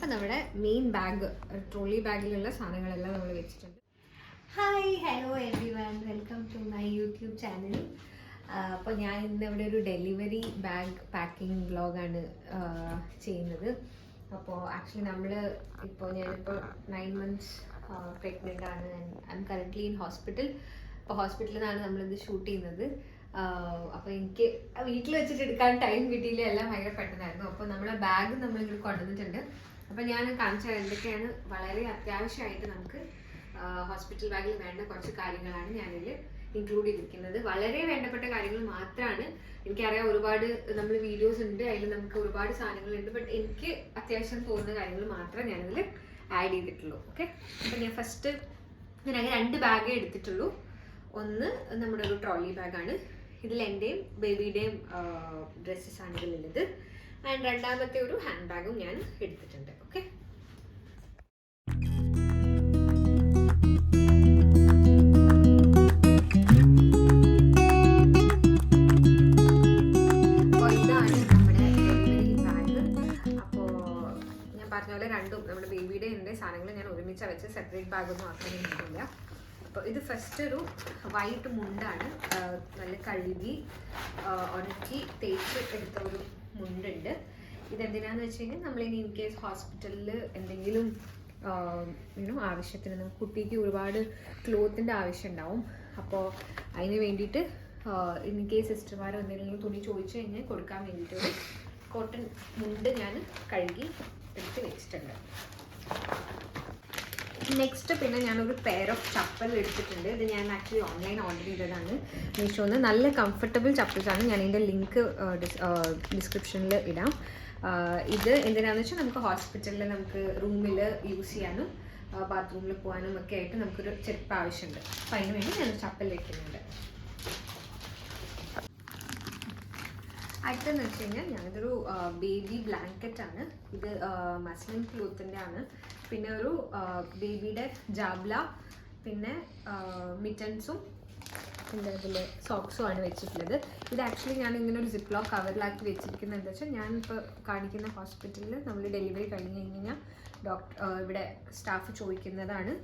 അപ്പം നമ്മുടെ main bag trolley ബാഗിലുള്ള സാധനങ്ങളെല്ലാം നമ്മൾ വെച്ചിട്ടുണ്ട്. Hi hello everyone, welcome to my YouTube channel. അപ്പോൾ ഞാൻ ഇന്ന് ഇവിടെ ഒരു ഡെലിവറി ബാഗ് പാക്കിംഗ് വ്ളോഗാണ് ചെയ്യുന്നത്. അപ്പോൾ ആക്ച്വലി ഞാനിപ്പോൾ 9 months പ്രഗ്നൻ്റ് ആണ്. I M currently in hospital. അപ്പോൾ ഹോസ്പിറ്റലിൽ നിന്നാണ് നമ്മളിത് ഷൂട്ട് ചെയ്യുന്നത്. അപ്പോൾ എനിക്ക് വീട്ടിൽ വെച്ചിട്ട് എടുക്കാൻ ടൈം കിട്ടിയില്ല, എല്ലാം ഭയങ്കര പെട്ടെന്നായിരുന്നു. അപ്പോൾ നമ്മളെ ബാഗ് നമ്മളിങ്ങോട്ട് കൊണ്ടുവന്നിട്ടുണ്ട്. അപ്പോൾ ഞാൻ കാണിച്ചാൽ എന്തൊക്കെയാണ് വളരെ അത്യാവശ്യമായിട്ട് നമുക്ക് ഹോസ്പിറ്റൽ ബാഗിൽ വേണ്ട കുറച്ച് കാര്യങ്ങളാണ് ഞാനിതിൽ ഇൻക്ലൂഡ് ചെയ്തിരിക്കുന്നത്. വളരെ വേണ്ടപ്പെട്ട കാര്യങ്ങൾ മാത്രമാണ്. എനിക്കറിയാം ഒരുപാട് നമ്മൾ വീഡിയോസ് ഉണ്ട്, അതിൽ നമുക്ക് ഒരുപാട് സാധനങ്ങളുണ്ട്. ബട്ട് എനിക്ക് അത്യാവശ്യം തോന്നുന്ന കാര്യങ്ങൾ മാത്രമേ ഞാനിതിൽ ആഡ് ചെയ്തിട്ടുള്ളൂ. ഓക്കെ, അപ്പം ഞാൻ ഫസ്റ്റ് ഞാനങ്ങനെ 2 ബാഗേ എടുത്തിട്ടുള്ളൂ. ഒന്ന് നമ്മുടെ ഒരു ട്രോളി ബാഗാണ്. ഇതിൽ എൻ്റെയും ബേബിയുടെയും ഡ്രസ്സസാണ് ഇതിലുള്ളത്. ആൻഡ് രണ്ടാമത്തെ ഒരു ഹാൻഡ് ബാഗും ഞാൻ എടുത്തിട്ടുണ്ട്. ഓക്കെ, നമ്മുടെ ബേബിയുടെ എൻ്റെ സാധനങ്ങൾ ഞാൻ ഒരുമിച്ച് വെച്ച് സെപ്പറേറ്റ് ബാഗൊന്നും ആക്കുന്നില്ല. അപ്പോൾ ഇത് ഫസ്റ്റ് ഒരു വൈറ്റ് മുണ്ടാണ്. നല്ല കഴുകി ഉണക്കി തേച്ച് എടുത്ത ഒരു മുണ്ടുണ്ട്. ഇതെന്തിനാന്ന് വെച്ച് കഴിഞ്ഞാൽ നമ്മളിനി ഇൻ കേസ് ഹോസ്പിറ്റലിൽ എന്തെങ്കിലും ആവശ്യത്തിന് നമുക്ക് കുട്ടിക്ക് ഒരുപാട് ക്ലോത്തിൻ്റെ ആവശ്യം ഉണ്ടാവും. അപ്പോൾ അതിന് വേണ്ടിയിട്ട് ഇൻ കേസ് സിസ്റ്റർമാരോ എന്തെങ്കിലും തുണി ചോദിച്ചു കഴിഞ്ഞാൽ കൊടുക്കാൻ വേണ്ടിയിട്ടൊരു കോട്ടൺ മുണ്ട് ഞാൻ കഴുകി എടുത്ത് വെച്ചിട്ടുണ്ട്. നെക്സ്റ്റ് പിന്നെ ഞാനൊരു പെയർ ഓഫ് ചപ്പൽ എടുത്തിട്ടുണ്ട്. ഇത് ഞാൻ ആക്ച്വലി ഓൺലൈൻ ഓർഡർ ചെയ്തതാണ് മീഷോന്ന്. നല്ല കംഫർട്ടബിൾ ചപ്പൽസാണ്. ഞാൻ ഇതിൻ്റെ ലിങ്ക് ഡിസ്ക്രിപ്ഷനിൽ ഇടാം. ഇത് എന്തിനാണെന്ന് വെച്ചാൽ നമുക്ക് ഹോസ്പിറ്റലിൽ നമുക്ക് റൂമിൽ യൂസ് ചെയ്യാനും ബാത്റൂമിൽ പോകാനും ഒക്കെ ആയിട്ട് നമുക്കൊരു ചെരുപ്പ് ആവശ്യമുണ്ട്. അപ്പോൾ അതിന് വേണ്ടി ഞാൻ ചപ്പൽ വയ്ക്കുന്നുണ്ട്. അടുത്തെന്ന് വെച്ച് കഴിഞ്ഞാൽ ഞാനിതൊരു ബേബി ബ്ലാങ്കറ്റാണ്. ഇത് മസ്ലിൻ ക്ലോത്തിൻ്റെ ആണ്. പിന്നെ ഒരു ബേബിയുടെ ജാബ്ല, പിന്നെ മിറ്റൻസും പിന്നെ ഇതിൽ സോക്സും ആണ് വെച്ചിട്ടുള്ളത്. ഇത് ആക്ച്വലി ഞാൻ ഇങ്ങനെ ഒരു സിപ്പ് ലോക്ക് കവറിലാക്കി വെച്ചിരിക്കുന്നത് എന്താ വെച്ചാൽ ഞാനിപ്പോൾ കാണിക്കുന്ന ഹോസ്പിറ്റലിൽ നമ്മൾ ഡെലിവറി കഴിഞ്ഞ് കഴിഞ്ഞാൽ ഇവിടെ സ്റ്റാഫ് ചോദിക്കുന്നതാണ്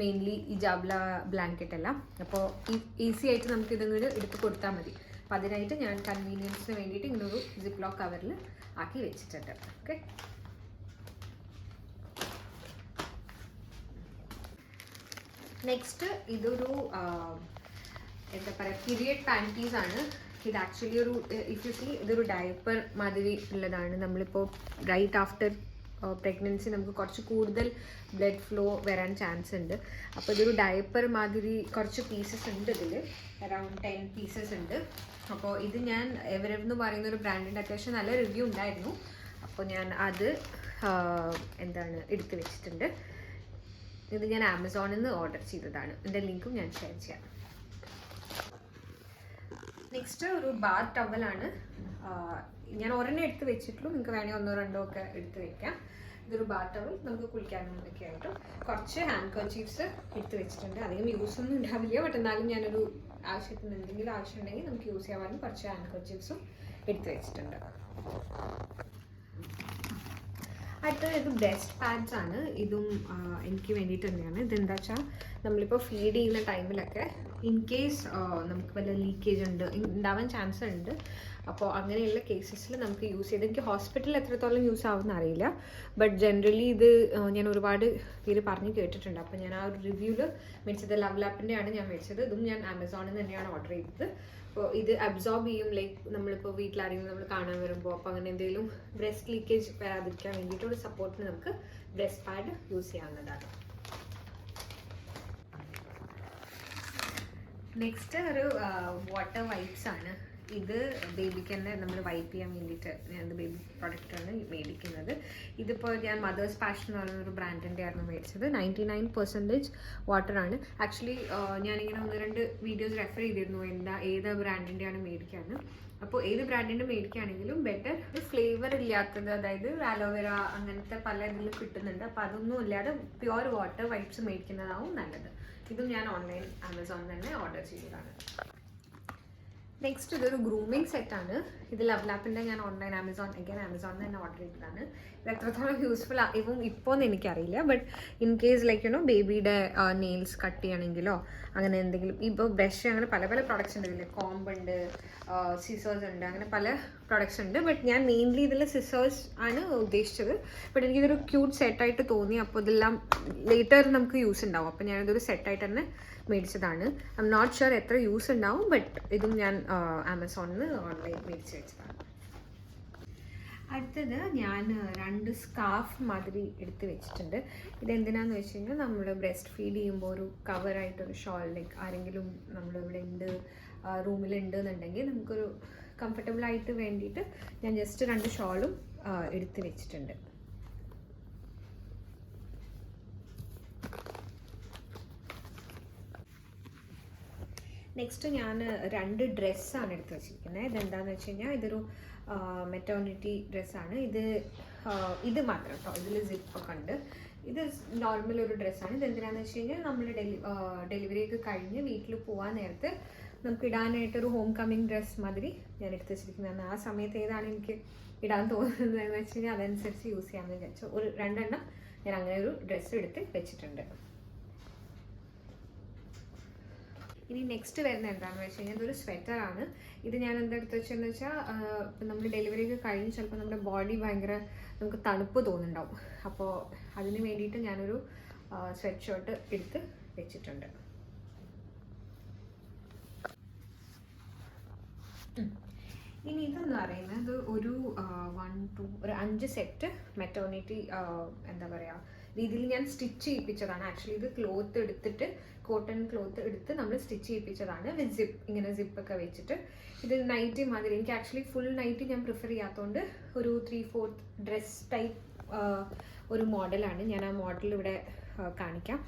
മെയിൻലി ഈ ജാബ്ല ബ്ലാങ്കറ്റ് എല്ലാം. അപ്പോൾ ഈസി ആയിട്ട് നമുക്ക് ഇതിങ്ങോട്ട് എടുത്ത് കൊടുത്താൽ മതി. അപ്പം അതിനായിട്ട് ഞാൻ കൺവീനിയൻസിന് വേണ്ടിയിട്ട് ഇങ്ങനൊരു സിപ്പ് ലോക്ക് കവറിൽ ആക്കി വെച്ചിട്ടുണ്ട്. ഓക്കെ, നെക്സ്റ്റ് ഇതൊരു എന്താ പറയുക പീരിയഡ് പാൻറ്റീസ് ആണ്. ഇത് ആക്ച്വലി ഒരു ഇഫ് യു സീ ഇതൊരു ഡയപ്പർ മാതിരി ഉള്ളതാണ്. നമ്മളിപ്പോൾ റൈറ്റ് ആഫ്റ്റർ പ്രഗ്നൻസി നമുക്ക് കുറച്ച് കൂടുതൽ ബ്ലഡ് ഫ്ലോ വരാൻ ചാൻസ് ഉണ്ട്. അപ്പോൾ ഇതൊരു ഡയപ്പർ മാതിരി കുറച്ച് പീസസ് ഉണ്ട്. ഇതിൽ അറൗണ്ട് 10 പീസസ് ഉണ്ട്. അപ്പോൾ ഇത് ഞാൻ എവരെന്ന് പറയുന്ന ഒരു ബ്രാൻഡിൻ്റെ അത്യാവശ്യം നല്ല റിവ്യൂ ഉണ്ടായിരുന്നു. അപ്പോൾ ഞാൻ അത് എടുത്ത് വെച്ചിട്ടുണ്ട്. ഇത് ഞാൻ ആമസോണിൽ നിന്ന് ഓർഡർ ചെയ്തതാണ്. ഇതിൻ്റെ ലിങ്കും ഞാൻ ഷെയർ ചെയ്യാം. നെക്സ്റ്റ് ഒരു ബാത്ത് ടവലാണ്. ഞാൻ ഒരെണ്ണം എടുത്ത് വെച്ചിട്ടുള്ളൂ. നിങ്ങൾക്ക് വേണമെങ്കിൽ 1 2 ഒക്കെ എടുത്ത് വെക്കാം. ഇതൊരു ബാത്ത് ടവൽ നമുക്ക് കുളിക്കാനും ഒക്കെ ആയിട്ടും. കുറച്ച് ഹാൻഡ് കർച്ചീഫ്സ് എടുത്ത് വെച്ചിട്ടുണ്ട്. അധികം യൂസ് ഒന്നും ഉണ്ടാവില്ല, ബട്ട് എന്നാലും ഞാനൊരു ആവശ്യത്തിന് എന്തെങ്കിലും ആവശ്യം ഉണ്ടെങ്കിൽ നമുക്ക് യൂസ് ചെയ്യാൻ കുറച്ച് ഹാൻഡ് കർച്ചീഫ്സും എടുത്ത് വെച്ചിട്ടുണ്ട്. അടുത്തത് ഇത് ബ്രസ്റ്റ് പാഡ്സ് ആണ്. ഇതും എനിക്ക് വേണ്ടിയിട്ട് തന്നെയാണ്. ഇതെന്താ വെച്ചാൽ നമ്മളിപ്പോൾ ഫീഡ് ചെയ്യുന്ന ടൈമിലൊക്കെ ഇൻ കേസ് നമുക്ക് വല്ല ലീക്കേജ് ഉണ്ടാവാൻ ചാൻസ് ഉണ്ട്. അപ്പോൾ അങ്ങനെയുള്ള കേസസിൽ നമുക്ക് യൂസ് ചെയ്ത് എനിക്ക് ഹോസ്പിറ്റലിൽ എത്രത്തോളം യൂസ് ആവുമെന്ന് അറിയില്ല, ബട്ട് ജനറലി ഇത് ഞാൻ ഒരുപാട് പേര് പറഞ്ഞ് കേട്ടിട്ടുണ്ട്. അപ്പോൾ ഞാൻ ആ ഒരു റിവ്യൂവിൽ മേടിച്ചത് ലവ് ലാപ്പിൻ്റെ ആണ് ഞാൻ മേടിച്ചത്. ഇതും ഞാൻ ആമസോണിൽ നിന്ന് തന്നെയാണ് ഓർഡർ ചെയ്തത്. അപ്പോൾ ഇത് അബ്സോർബ് ചെയ്യും. ലൈക്ക് നമ്മളിപ്പോൾ വീട്ടിലാരെങ്കിലും നമ്മൾ കാണാൻ വരുമ്പോൾ അപ്പോൾ അങ്ങനെ എന്തെങ്കിലും ബ്രസ്റ്റ് ലീക്കേജ് വരാതിരിക്കാൻ വേണ്ടിയിട്ടൊരു സപ്പോർട്ടിന് നമുക്ക് ബ്രസ്റ്റ് പാഡ് യൂസ് ചെയ്യാവുന്നതാണ്. നെക്സ്റ്റ് ഒരു വാട്ടർ വൈപ്സ് ആണ്. ഇത് ബേബിക്ക് തന്നെ നമ്മൾ വൈപ്പ് ചെയ്യാൻ വേണ്ടിയിട്ട് ഞാൻ ബേബി പ്രൊഡക്റ്റാണ് മേടിക്കുന്നത്. ഇതിപ്പോൾ ഞാൻ മദേഴ്സ് പാഷൻ എന്ന് പറയുന്നൊരു ബ്രാൻഡിൻ്റെ ആയിരുന്നു മേടിച്ചത്. 99% വാട്ടറാണ്. ആക്ച്വലി ഞാനിങ്ങനെ 1 2 വീഡിയോസ് റെഫർ ചെയ്തിരുന്നു ഏത് ബ്രാൻഡിൻ്റെയാണ് മേടിക്കാമെന്ന്. അപ്പോൾ ഏത് ബ്രാൻഡിൻ്റെ മേടിക്കുകയാണെങ്കിലും ബെറ്റർ ഫ്ലേവർ ഇല്ലാത്തത്, അതായത് ആലോവേര അങ്ങനത്തെ പല ഇതിൽ കിട്ടുന്നുണ്ട്. അപ്പോൾ അതൊന്നും ഇല്ലാതെ പ്യുവർ വാട്ടർ വൈപ്സ് മേടിക്കുന്നതാവും നല്ലത്. ഇതും ഞാൻ ഓൺലൈൻ ആമസോണിൽ തന്നെ ഓർഡർ ചെയ്തതാണ്. നെക്സ്റ്റ് ഇതൊരു ഗ്രൂമിങ് സെറ്റാണ്. ഇത് ലവ് ലാപ്പിൻ്റെ ഞാൻ ഓൺലൈൻ ആമസോണിൽ തന്നെ ഓർഡർ ചെയ്തതാണ്. ഇത് എത്രത്തോളം യൂസ്ഫുൾ ആവും ഇപ്പോൾ എന്ന് എനിക്കറിയില്ല. ബട്ട് ഇൻ കേസ് ലൈക്ക് ബേബിയുടെ നെയിൽസ് കട്ട് ചെയ്യണമെങ്കിലോ അങ്ങനെ എന്തെങ്കിലും, ഇപ്പോൾ ബ്രഷ് അങ്ങനെ പല പല പ്രോഡക്റ്റ്സ് ഉണ്ട്, ഇതിൽ കോംബ് ഉണ്ട്, സിസേഴ്സ് ഉണ്ട്, അങ്ങനെ പല പ്രോഡക്റ്റ്സ് ഉണ്ട്. ബട്ട് ഞാൻ മെയിൻലി ഇതിൽ സിസേഴ്സ് ആണ് ഉദ്ദേശിച്ചത്. ബട്ട് എനിക്കിതൊരു ക്യൂട്ട് സെറ്റായിട്ട് തോന്നി. അപ്പോൾ ഇതെല്ലാം ലേറ്റർ നമുക്ക് യൂസ് ഉണ്ടാവും. അപ്പോൾ ഞാനിതൊരു സെറ്റായിട്ട് തന്നെ മേടിച്ചതാണ്. ഐ എം നോട്ട് ഷുവർ എത്ര യൂസ് ഉണ്ടാവും, ബട്ട് ഇതും ഞാൻ ആമസോണിൽ നിന്ന് ഓൺലൈൻ മേടിച്ച് വെച്ചതാണ്. അടുത്തത് ഞാൻ 2 സ്കാർഫ് മാതിരി എടുത്ത് വെച്ചിട്ടുണ്ട്. ഇതെന്തിനാന്ന് വെച്ച് കഴിഞ്ഞാൽ നമ്മൾ ബ്രസ്റ്റ് ഫീഡ് ചെയ്യുമ്പോൾ ഒരു കവറായിട്ടൊരു ഷോൾ, ലൈക്ക് ആരെങ്കിലും നമ്മളിവിടെ ഉണ്ട് റൂമിലുണ്ട് എന്നുണ്ടെങ്കിൽ നമുക്കൊരു കംഫർട്ടബിളായിട്ട് വേണ്ടിയിട്ട് ഞാൻ ജസ്റ്റ് 2 ഷോളും എടുത്ത് വെച്ചിട്ടുണ്ട്. നെക്സ്റ്റ് ഞാൻ 2 ഡ്രസ്സാണ് എടുത്ത് വെച്ചിരിക്കുന്നത്. ഇതെന്താണെന്ന് വെച്ച് കഴിഞ്ഞാൽ ഇതൊരു മെറ്റേണിറ്റി ഡ്രസ്സാണ്. ഇത് മാത്രം കേട്ടോ, ഇതിൽ സിപ്പൊക്കെ ഉണ്ട്. ഇത് നോർമൽ ഒരു ഡ്രസ്സാണ്. ഇതെന്തിനാണെന്ന് വെച്ച് കഴിഞ്ഞാൽ നമ്മൾ ഡെലിവറി ഒക്കെ കഴിഞ്ഞ് വീട്ടിൽ പോകാൻ നേരത്ത് നമുക്ക് ഇടാനായിട്ടൊരു ഹോം കമ്മിങ് ഡ്രസ്സ് മാതിരി ഞാൻ എടുത്ത് വെച്ചിരിക്കുന്നതാണ്. ആ സമയത്ത് ഏതാണ് എനിക്ക് ഇടാൻ തോന്നുന്നത് എന്ന് വെച്ച് കഴിഞ്ഞാൽ അതനുസരിച്ച് യൂസ് ചെയ്യാമെന്ന് വിചാരിച്ചു. ഒരു 2 എണ്ണം ഞാൻ അങ്ങനെ ഒരു ഡ്രസ്സ് എടുത്ത് വെച്ചിട്ടുണ്ട്. ഇനി നെക്സ്റ്റ് വരുന്നത് എന്താണെന്ന് വെച്ച് കഴിഞ്ഞാൽ ഇതൊരു സ്വെറ്ററാണ്. ഇത് ഞാൻ എന്തെടുത്ത് വെച്ചതെന്ന് വെച്ചാൽ ഇപ്പം നമ്മൾ ഡെലിവറി ഒക്കെ കഴിഞ്ഞ് ചിലപ്പോൾ നമ്മുടെ ബോഡി ഭയങ്കര നമുക്ക് തണുപ്പ് തോന്നുന്നുണ്ടാവും. അപ്പോൾ അതിന് വേണ്ടിയിട്ട് ഞാനൊരു സ്വെറ്റ് ഷർട്ട് എടുത്ത് വെച്ചിട്ടുണ്ട്. ഇനി ഇതെന്ന് പറയുന്നത് ഒരു 5 സെറ്റ് മെറ്റേണിറ്റി എന്താ പറയുക രീതിയിൽ ഞാൻ സ്റ്റിച്ച് ചെയ്യിപ്പിച്ചതാണ്. ആക്ച്വലി ഇത് ക്ലോത്ത് എടുത്തിട്ട്, കോട്ടൺ ക്ലോത്ത് എടുത്ത് നമ്മൾ സ്റ്റിച്ച് ചെയ്യിപ്പിച്ചതാണ് വിത്ത് സിപ്പ്, ഇങ്ങനെ സിപ്പൊക്കെ വെച്ചിട്ട്. ഇത് നൈറ്റി മാതിരി, എനിക്ക് ആക്ച്വലി ഫുൾ നൈറ്റി ഞാൻ പ്രിഫർ ചെയ്യാത്തതുകൊണ്ട് ഒരു 3/4 ഡ്രസ് ടൈപ്പ് ഒരു മോഡലാണ്. ഞാൻ ആ മോഡൽ ഇവിടെ കാണിക്കാം.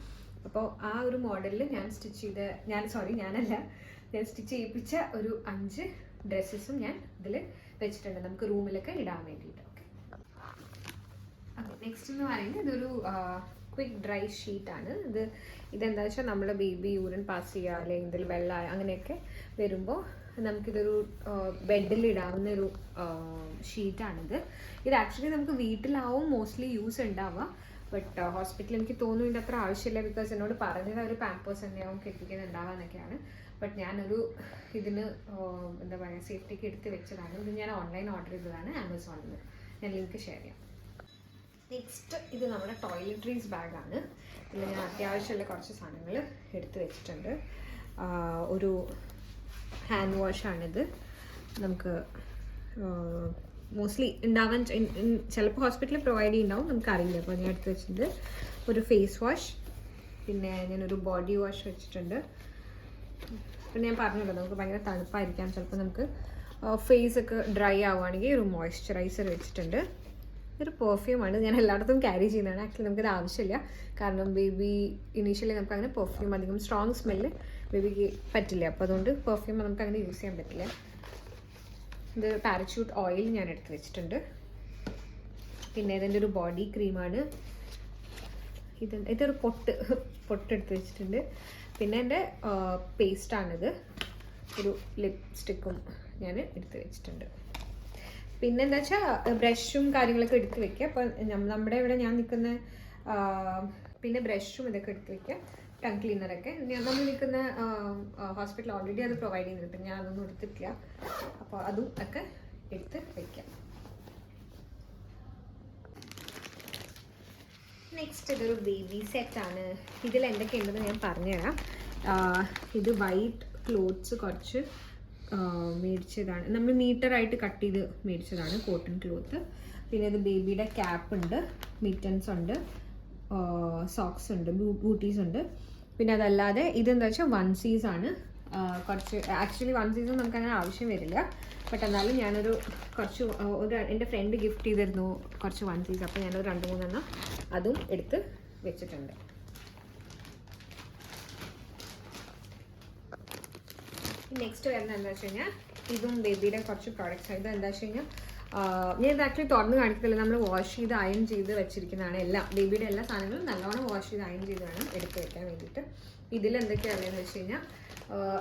അപ്പോൾ ആ ഒരു മോഡലിൽ ഞാൻ ഞാൻ സ്റ്റിച്ച് ചെയ്യിപ്പിച്ച ഒരു 5 ഡ്രസ്സസും ഞാൻ ഇതിൽ വെച്ചിട്ടുണ്ട്, നമുക്ക് റൂമിലൊക്കെ ഇടാൻ വേണ്ടിയിട്ട്. ഓക്കെ, നെക്സ്റ്റ് എന്ന് പറയുന്നത് ഇതൊരു ക്വിക്ക് ഡ്രൈ ഷീറ്റാണ്. ഇതെന്താ വെച്ചാൽ നമ്മുടെ ബേബി യൂറിൻ പാസ് ചെയ്യുക അല്ലെങ്കിൽ എന്തെങ്കിലും വെള്ളം അങ്ങനെയൊക്കെ വരുമ്പോൾ നമുക്കിതൊരു ബെഡിൽ ഇടാവുന്ന ഒരു ഷീറ്റാണിത്. ഇത് ആക്ച്വലി നമുക്ക് വീട്ടിലാവും മോസ്റ്റ്ലി യൂസ് ഉണ്ടാവുക. ബട്ട് ഹോസ്പിറ്റലിൽ എനിക്ക് തോന്നുന്നു ഇതിൻ്റെ അത്ര ആവശ്യമില്ല. ബിക്കോസ് എന്നോട് പറഞ്ഞത് ഒരു പാമ്പേഴ്സ് തന്നെയാവും കെട്ടിക്കുന്നുണ്ടാവുക എന്നൊക്കെയാണ്. ബട്ട് ഞാനൊരു ഇതിന് എന്താ പറയുക സേഫ്റ്റിക്ക് എടുത്ത് വെച്ചതാണ്. ഇത് ഞാൻ ഓൺലൈൻ ഓർഡർ ചെയ്തതാണ് ആമസോണിൽ. ഞാൻ ലിങ്ക് ഷെയർ ചെയ്യാം. നെക്സ്റ്റ് ഇത് നമ്മുടെ ടോയ്ലറ്ററീസ് ബാഗാണ്. ഇതിൽ ഞാൻ അത്യാവശ്യമുള്ള കുറച്ച് സാധനങ്ങൾ എടുത്ത് വെച്ചിട്ടുണ്ട്. ഒരു ഹാൻഡ് വാഷാണിത്. നമുക്ക് മോസ്റ്റ്ലി ഉണ്ടാവാൻ ചിലപ്പോൾ ഹോസ്പിറ്റലിൽ പ്രൊവൈഡ് ചെയ്യുന്നുണ്ടാവും, നമുക്കറിയില്ല. അപ്പോൾ ഞാൻ എടുത്ത് വെച്ചിട്ടുണ്ട് ഒരു ഫേസ് വാഷ്, പിന്നെ ഞാനൊരു ബോഡി വാഷ് വെച്ചിട്ടുണ്ട്. പിന്നെ ഞാൻ പറഞ്ഞല്ലോ നമുക്ക് ഭയങ്കര തണുപ്പായിരിക്കാം, ചിലപ്പോൾ നമുക്ക് ഫേസ് ഒക്കെ ഡ്രൈ ആവുകയാണെങ്കിൽ ഒരു മോയ്സ്ചറൈസർ വെച്ചിട്ടുണ്ട്. ഒരു പെർഫ്യൂമാണ്, ഞാൻ എല്ലായിടത്തും ക്യാരി ചെയ്യുന്നതാണ്. ആക്ച്വലി നമുക്കത് ആവശ്യമില്ല, കാരണം ബേബി ഇനീഷ്യലി നമുക്ക് അങ്ങനെ പെർഫ്യൂം അധികം സ്ട്രോങ് സ്മെല്ല് ബേബിക്ക് പറ്റില്ല. അപ്പോൾ അതുകൊണ്ട് പെർഫ്യൂം നമുക്ക് അങ്ങനെ യൂസ് ചെയ്യാൻ പറ്റില്ല. ഇത് പാരച്യൂട്ട് ഓയിൽ ഞാൻ എടുത്ത് വെച്ചിട്ടുണ്ട്. പിന്നെ ഇതിൻ്റെ ഒരു ബോഡി ക്രീമാണ്. ഇതൊരു പൊട്ടെടുത്ത് വെച്ചിട്ടുണ്ട്. പിന്നെ എൻ്റെ പേസ്റ്റാണിത്. ഒരു ലിപ്സ്റ്റിക്കും ഞാൻ എടുത്ത് വെച്ചിട്ടുണ്ട്. പിന്നെ എന്താ വെച്ചാൽ ബ്രഷും കാര്യങ്ങളൊക്കെ എടുത്ത് വെക്കുക. അപ്പോൾ നമ്മുടെ ഇവിടെ ഞാൻ നിൽക്കുന്ന പിന്നെ ബ്രഷും ഇതൊക്കെ എടുത്ത് വെക്കുക. ടങ് ക്ലീനറൊക്കെ നമ്മൾ നിൽക്കുന്ന ഹോസ്പിറ്റൽ ഓൾറെഡി അത് പ്രൊവൈഡ് ചെയ്യുന്നുണ്ട്, ഞാൻ അതൊന്നും എടുത്തിട്ടില്ല. അപ്പോൾ അതും ഒക്കെ എടുത്ത് വയ്ക്കാം. നെക്സ്റ്റ് ഇതൊരു ബേബി സെറ്റാണ്. ഇതിൽ എന്തൊക്കെയുണ്ടെന്ന് ഞാൻ പറഞ്ഞുതരാം. ഇത് വൈറ്റ് ക്ലോത്ത്സ് കുറച്ച് മേടിച്ചതാണ്, നമ്മൾ മീറ്ററായിട്ട് കട്ട് ചെയ്ത് മേടിച്ചതാണ്, കോട്ടൺ ക്ലോത്ത്. പിന്നെ ഇത് ബേബിയുടെ ക്യാപ്പ് ഉണ്ട്, മിറ്റൻസ് ഉണ്ട്, സോക്സ് ഉണ്ട്, ബൂട്ടീസ് ഉണ്ട്. പിന്നെ അതല്ലാതെ ഇതെന്താ വെച്ചാൽ വൺസീസ് ആണ്. കുറച്ച് ആക്ച്വലി വൺസീസും നമുക്ക് അങ്ങനെ ആവശ്യം വരില്ല, ബട്ട് എന്നാലും ഞാനൊരു എൻ്റെ ഫ്രണ്ട് ഗിഫ്റ്റ് ചെയ്തിരുന്നു കുറച്ച് വൺസീസ്. അപ്പോൾ ഞാനൊരു 2-3 എണ്ണം അതും എടുത്ത് വെച്ചിട്ടുണ്ട്. നെക്സ്റ്റ് വരുന്നത് എന്താ വെച്ച് കഴിഞ്ഞാൽ ഇതും ബേബിയുടെ കുറച്ച് പ്രോഡക്റ്റ്സ്. ഇത് എന്താ വെച്ച് കഴിഞ്ഞാൽ ഞാൻ ഇത് ആക്ച്വലി തുറന്ന് കാണിക്കത്തില്ല, നമ്മൾ വാഷ് ചെയ്ത് അയൺ ചെയ്ത് വെച്ചിരിക്കുന്നതാണ്. എല്ലാം ബേബിയുടെ എല്ലാ സാധനങ്ങളും നല്ലോണം വാഷ് ചെയ്ത് അയൺ ചെയ്ത് വേണം എടുത്ത് വെക്കാൻ വേണ്ടിയിട്ട്. ഇതിൽ എന്തൊക്കെയാണെന്ന് വെച്ച് കഴിഞ്ഞാൽ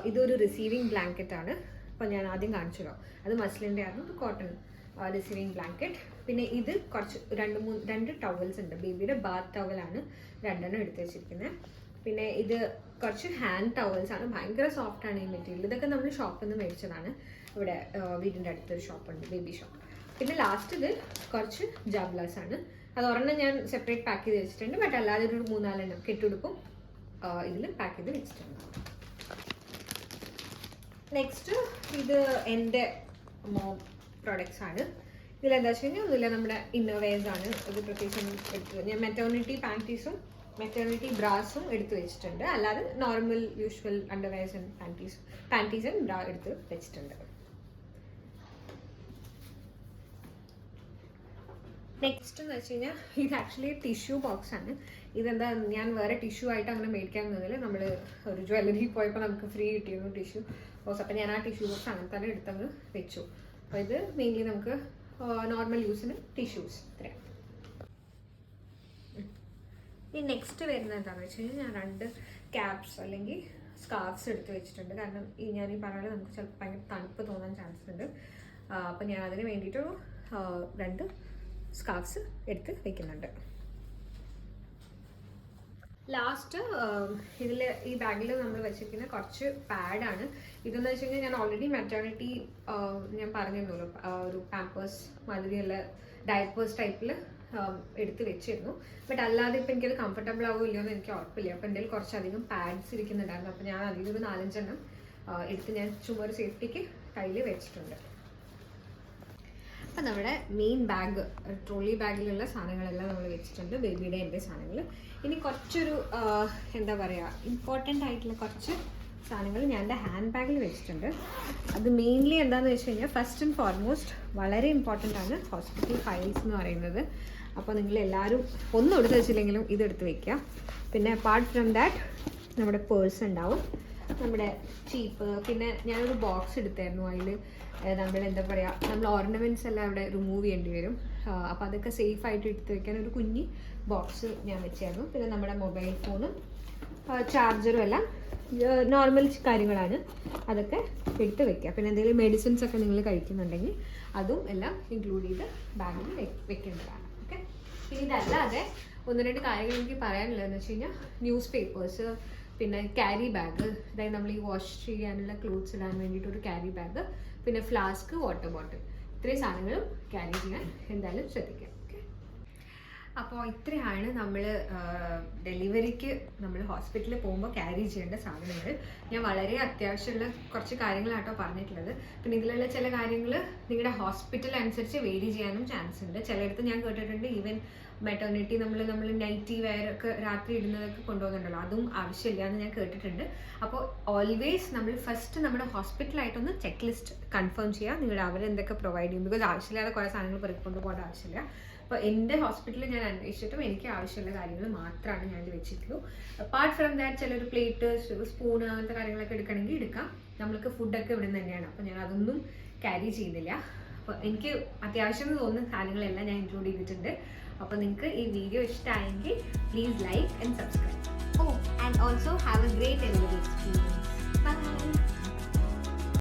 ഇതൊരു റിസീവിങ് ബ്ലാങ്കറ്റ് ആണ്. അപ്പോൾ ഞാൻ ആദ്യം കാണിച്ചല്ലോ, അത് മസ്ലിൻ്റെ ആയിരുന്നു, ഇത് കോട്ടൺ റിസീവിങ് ബ്ലാങ്കറ്റ്. പിന്നെ ഇത് കുറച്ച് രണ്ട് ടവൽസ് ഉണ്ട്. ബേബിയുടെ ബാത്ത് ടവലാണ് 2 എടുത്ത് വെച്ചിരിക്കുന്നത്. പിന്നെ ഇത് കുറച്ച് ഹാൻഡ് ടവൽസ് ആണ്. ഭയങ്കര സോഫ്റ്റ് ആണ് ഈ മെറ്റീരിയൽ. ഇതൊക്കെ നമ്മൾ ഷോപ്പിൽ നിന്ന് മേടിച്ചതാണ്. ഇവിടെ വീടിൻ്റെ അടുത്തൊരു ഷോപ്പുണ്ട്, ബേബി ഷോപ്പ്. പിന്നെ ലാസ്റ്റ് ഇത് കുറച്ച് ജാബ്ലാസ് ആണ്. അത് ഒരെണ്ണം ഞാൻ സെപ്പറേറ്റ് പാക്ക് ചെയ്ത് വെച്ചിട്ടുണ്ട്. ബട്ട് അല്ലാതെ ഒരു 3-4 കെട്ടുടുപ്പും ഇതിൽ പാക്ക് ചെയ്ത് വെച്ചിട്ടുണ്ട്. നെക്സ്റ്റ് ഇത് എൻ്റെ മോം പ്രോഡക്റ്റ്സ് ആണ്. ഇതിലെന്താ വെച്ച് കഴിഞ്ഞാൽ ഒന്നുമില്ല, നമ്മുടെ ഇന്നർവെയർസ് ആണ്. ഇത് പ്രത്യേകിച്ച് ഞാൻ മെറ്റേണിറ്റി പാൻറ്റീസും മെറ്റേണിറ്റി ബ്രാസും എടുത്ത് വെച്ചിട്ടുണ്ട്. അല്ലാതെ normal usual underwears and panties and bra എടുത്ത് വെച്ചിട്ടുണ്ട്. നെക്സ്റ്റ് എന്ന് വെച്ച് കഴിഞ്ഞാൽ ഇത് ആക്ച്വലി ടിഷ്യൂ ബോക്സ് ആണ്. ഇതെന്താ, ഞാൻ വേറെ ടിഷ്യൂ ആയിട്ട് അങ്ങനെ മേടിക്കാൻ നിന്നതിൽ നമ്മൾ ഒരു ജ്വല്ലറി പോയപ്പോൾ നമുക്ക് ഫ്രീ കിട്ടിയിരുന്നു ടിഷ്യൂ ബോക്സ്. അപ്പോൾ ഞാൻ ആ ടിഷ്യൂ ബോക്സ് അങ്ങനെ തന്നെ എടുത്തങ്ങ് വെച്ചു. അപ്പോൾ ഇത് മെയിൻലി നമുക്ക് നോർമൽ യൂസിന് ടിഷ്യൂസ് ഇത്രയാണ്. ഈ നെക്സ്റ്റ് വരുന്നത് എന്താണെന്ന് വെച്ച് കഴിഞ്ഞാൽ ഞാൻ 2 ക്യാപ്സ് അല്ലെങ്കിൽ സ്കാർഫ്സ് എടുത്ത് വെച്ചിട്ടുണ്ട്. കാരണം ഞാൻ ഈ പറഞ്ഞാൽ നമുക്ക് ചിലപ്പോൾ ഭയങ്കര തണുപ്പ് തോന്നാൻ ചാൻസ് ഉണ്ട്. അപ്പോൾ ഞാൻ അതിന് വേണ്ടിയിട്ട് 2 സ്കാർഫ്സ് എടുത്ത് വെക്കുന്നുണ്ട്. ലാസ്റ്റ് ഈ ബാഗിൽ നമ്മൾ വെച്ചിരിക്കുന്ന കുറച്ച് പാഡാണ്. ഇതെന്ന് വെച്ച് കഴിഞ്ഞാൽ ഞാൻ ഓൾറെഡി മെറ്റേണിറ്റി ഞാൻ പറഞ്ഞിരുന്നല്ലോ, ഒരു പാമ്പേഴ്സ് മാതിരിയുള്ള ഡയപ്പേഴ്സ് ടൈപ്പിൽ എടുത്ത് വെച്ചിരുന്നു. ബട്ട് അല്ലാതെ ഇപ്പം എനിക്കത് കംഫർട്ടബിൾ ആവുമല്ലോ എന്ന് എനിക്ക് ഉറപ്പില്ല. അപ്പോൾ എൻ്റെ കുറച്ചധികം പാഡ്സ് ഇരിക്കുന്നുണ്ടായിരുന്നു. അപ്പോൾ ഞാൻ അതിലൊരു 4-5 എടുത്ത് ഞാൻ ചുമ്മാ ഒരു സേഫ്റ്റിക്ക് കയ്യിൽ വെച്ചിട്ടുണ്ട്. അപ്പം നമ്മുടെ മെയിൻ ബാഗ്, ട്രോളി ബാഗിലുള്ള സാധനങ്ങളെല്ലാം നമ്മൾ വെച്ചിട്ടുണ്ട്, ബേബിയുടെ എൻ്റെ സാധനങ്ങൾ. ഇനി കുറച്ചൊരു എന്താ പറയുക, ഇമ്പോർട്ടൻ്റ് ആയിട്ടുള്ള കുറച്ച് സാധനങ്ങൾ ഞാൻ എൻ്റെ ഹാൻഡ് ബാഗിൽ വെച്ചിട്ടുണ്ട്. അത് മെയിൻലി എന്താണെന്ന് വെച്ച് കഴിഞ്ഞാൽ ഫസ്റ്റ് ആൻഡ് ഫോർമോസ്റ്റ് വളരെ ഇമ്പോർട്ടൻ്റ് ആണ് ഹോസ്പിറ്റൽ ഫയൽസ് എന്ന് പറയുന്നത്. അപ്പോൾ നിങ്ങൾ എല്ലാവരും ഒന്നും എടുത്ത് വെച്ചില്ലെങ്കിലും ഇതെടുത്ത് വെക്കുക. പിന്നെ അപ്പാർട്ട് ഫ്രം ദാറ്റ് നമ്മുടെ പേഴ്സ് ഉണ്ടാവും, നമ്മുടെ ചീപ്പ്. പിന്നെ ഞാനൊരു ബോക്സ് എടുത്തായിരുന്നു. അതിൽ നമ്മൾ എന്താ പറയുക, നമ്മൾ ഓർണമെൻറ്റ്സ് എല്ലാം അവിടെ റിമൂവ് ചെയ്യേണ്ടി വരും. അപ്പോൾ അതൊക്കെ സേഫായിട്ട് എടുത്ത് വെക്കാൻ ഒരു കുഞ്ഞി ബോക്സ് ഞാൻ വെച്ചായിരുന്നു. പിന്നെ നമ്മുടെ മൊബൈൽ ഫോണും ചാർജറും എല്ലാം നോർമൽ കാര്യങ്ങളാണ്, അതൊക്കെ എടുത്ത് വെക്കുക. പിന്നെ എന്തെങ്കിലും മെഡിസിൻസ് ഒക്കെ നിങ്ങൾ കഴിക്കുന്നുണ്ടെങ്കിൽ അതും എല്ലാം ഇൻക്ലൂഡ് ചെയ്ത് ബാഗിൽ വെക്കേണ്ടതാണ്. ഓക്കെ. പിന്നെ ഇതല്ലാതെ 1-2 കാര്യങ്ങൾ എനിക്ക് പറയാനുള്ളതെന്ന് വെച്ച് കഴിഞ്ഞാൽ ന്യൂസ് പേപ്പേഴ്സ്, പിന്നെ ക്യാരി ബാഗ്, അതായത് നമ്മൾ ഈ വാഷ് ചെയ്യാനുള്ള ക്ലോത്ത്സ് ഇടാൻ വേണ്ടിയിട്ട് ഒരു ക്യാരി ബാഗ്, പിന്നെ ഫ്ലാസ്ക്, വാട്ടർ ബോട്ടിൽ, ഇത്രയും സാധനങ്ങളും ക്യാരി ചെയ്യാൻ എന്തായാലും ശ്രദ്ധിക്കുക. ഓക്കെ. അപ്പോൾ ഇത്രയാണ് നമ്മൾ ഡെലിവറിക്ക് നമ്മൾ ഹോസ്പിറ്റലിൽ പോകുമ്പോൾ ക്യാരി ചെയ്യേണ്ട സാധനങ്ങൾ. ഞാൻ വളരെ അത്യാവശ്യമുള്ള കുറച്ച് കാര്യങ്ങളാട്ടോ പറഞ്ഞിട്ടുള്ളത്. പിന്നെ ഇതിലുള്ള ചില കാര്യങ്ങൾ നിങ്ങളുടെ ഹോസ്പിറ്റൽ അനുസരിച്ച് വേരി ചെയ്യാനും ചാൻസ് ഉണ്ട്. ചിലയിടത്ത് ഞാൻ കേട്ടിട്ടുണ്ട് ഈവൻ മെറ്റേണിറ്റി നമ്മൾ നൈറ്റി വെയർ ഒക്കെ രാത്രി ഇടുന്നതൊക്കെ കൊണ്ടുപോകുന്നുണ്ടല്ലോ, അതും ആവശ്യമില്ല എന്ന് ഞാൻ കേട്ടിട്ടുണ്ട്. അപ്പോൾ ഓൾവേസ് നമ്മൾ ഫസ്റ്റ് നമ്മുടെ ഹോസ്പിറ്റലായിട്ടൊന്ന് ചെക്ക് ലിസ്റ്റ് കൺഫേം ചെയ്യുക, നിങ്ങളുടെ അവരെന്തൊക്കെ പ്രൊവൈഡ് ചെയ്യും. ബിക്കോസ് ആവശ്യമില്ലാതെ കുറേ സാധനങ്ങൾ കൊണ്ടുപോകേണ്ട ആവശ്യമില്ല. അപ്പോൾ എൻ്റെ ഹോസ്പിറ്റലിൽ ഞാൻ അന്വേഷിച്ചിട്ടും എനിക്ക് ആവശ്യമുള്ള കാര്യങ്ങൾ മാത്രമാണ് ഞാൻ വെച്ചിട്ടുള്ളൂ. അപ്പാർട്ട് ഫ്രം ദാറ്റ് ചിലർ പ്ലേറ്റ്, സ്പൂൺ, അങ്ങനത്തെ കാര്യങ്ങളൊക്കെ എടുക്കണമെങ്കിൽ എടുക്കാം. നമ്മൾക്ക് ഫുഡൊക്കെ ഇവിടെ നിന്ന് തന്നെയാണ്. അപ്പോൾ ഞാൻ അതൊന്നും ക്യാരി ചെയ്യുന്നില്ല. അപ്പോൾ എനിക്ക് അത്യാവശ്യം തോന്നുന്ന സാധനങ്ങളെല്ലാം ഞാൻ ഇൻക്ലൂഡ് ചെയ്തിട്ടുണ്ട്. അപ്പോൾ നിങ്ങൾക്ക് ഈ വീഡിയോ ഇഷ്ടമായെങ്കിൽ please like and subscribe. And also have a great delivery experience. By.